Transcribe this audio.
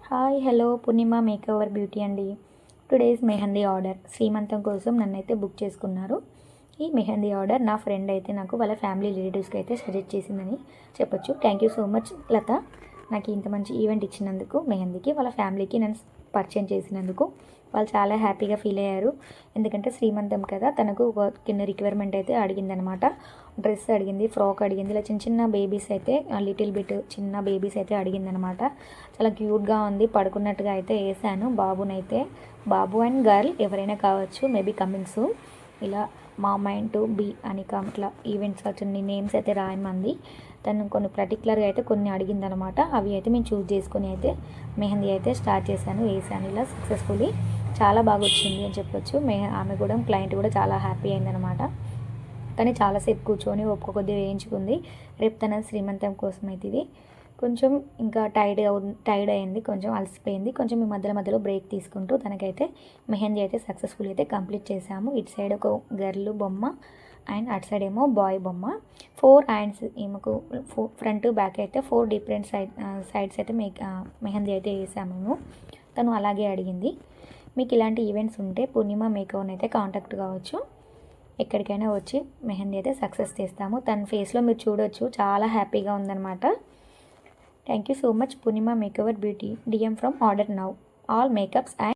Hi hello పూర్ణిమ మేకఓవర్ beauty అండి. Today's mehndi order శ్రీమంతం కోసం నన్నైతే బుక్ చేసుకున్నారు. ఈ మెహందీ ఆర్డర్ నా ఫ్రెండ్ అయితే నాకు వాళ్ళ ఫ్యామిలీ రిలేటివ్స్కి అయితే సజెస్ట్ చేసిందని చెప్పొచ్చు. థ్యాంక్ యూ సో మచ్ లత, నాకు ఇంత మంచి ఈవెంట్ ఇచ్చినందుకు. మెహందీకి వాళ్ళ ఫ్యామిలీకి నన్ను పరిచయం చేసినందుకు వాళ్ళు చాలా హ్యాపీగా ఫీల్ అయ్యారు. ఎందుకంటే శ్రీమంతం కదా, తనకు ఒక చిన్న రిక్వైర్మెంట్ అయితే అడిగిందనమాట. డ్రెస్ అడిగింది, ఫ్రాక్ అడిగింది, ఇలా చిన్న చిన్న బేబీస్ అయితే లిటిల్ బిట్ చిన్న బేబీస్ అయితే అడిగిందనమాట. చాలా క్యూట్గా ఉంది, పడుకున్నట్టుగా అయితే వేసాను. బాబునైతే, బాబు అండ్ గర్ల్ ఎవరైనా కావచ్చు, మేబీ కమింగ్ సూన్. ఇలా మా మైండ్ టు బీ అని ఇట్లా ఈవెంట్స్ వచ్చిన నేమ్స్ అయితే రాయమంది. తను కొన్ని పర్టికులర్గా అయితే కొన్ని అడిగిందనమాట. అవి అయితే మేము చూస్ చేసుకొని అయితే మెహందీ అయితే స్టార్ట్ చేశాను, వేసాను ఇలా సక్సెస్ఫుల్లీ. చాలా బాగా వచ్చింది అని చెప్పొచ్చు. ఆమె కూడా, క్లయింట్ కూడా చాలా హ్యాపీ అయిందనమాట. కానీ చాలాసేపు కూర్చొని ఒక్క కొద్దిగా వేయించుకుంది. రేపు తన శ్రీమంతం కోసం అయితే ఇది కొంచెం ఇంకా టైర్డ్ అయింది, కొంచెం అలసిపోయింది. కొంచెం ఈ మధ్యలో మధ్యలో బ్రేక్ తీసుకుంటూ తనకైతే మెహందీ అయితే సక్సెస్ఫుల్ అయితే కంప్లీట్ చేశాము. ఇటు సైడ్ ఒక గర్ల్ బొమ్మ అండ్ అటు సైడ్ ఏమో బాయ్ బొమ్మ. 4 హ్యాండ్స్ ఈమెకు, ఫ్రంట్ బ్యాక్ అయితే 4 డిఫరెంట్ సైడ్స్ అయితే మెహందీ అయితే వేసాము మేము. తను అలాగే అడిగింది. మీకు ఇలాంటి ఈవెంట్స్ ఉంటే పూర్ణిమ మేకవర్ని అయితే కాంటాక్ట్ కావచ్చు. ఎక్కడికైనా వచ్చి మెహందీ అయితే సక్సెస్ చేస్తాము. తన ఫేస్లో మీరు చూడొచ్చు, చాలా హ్యాపీగా ఉందన్నమాట. Thank you so much Purnima makeover beauty. DM from order now all makeups and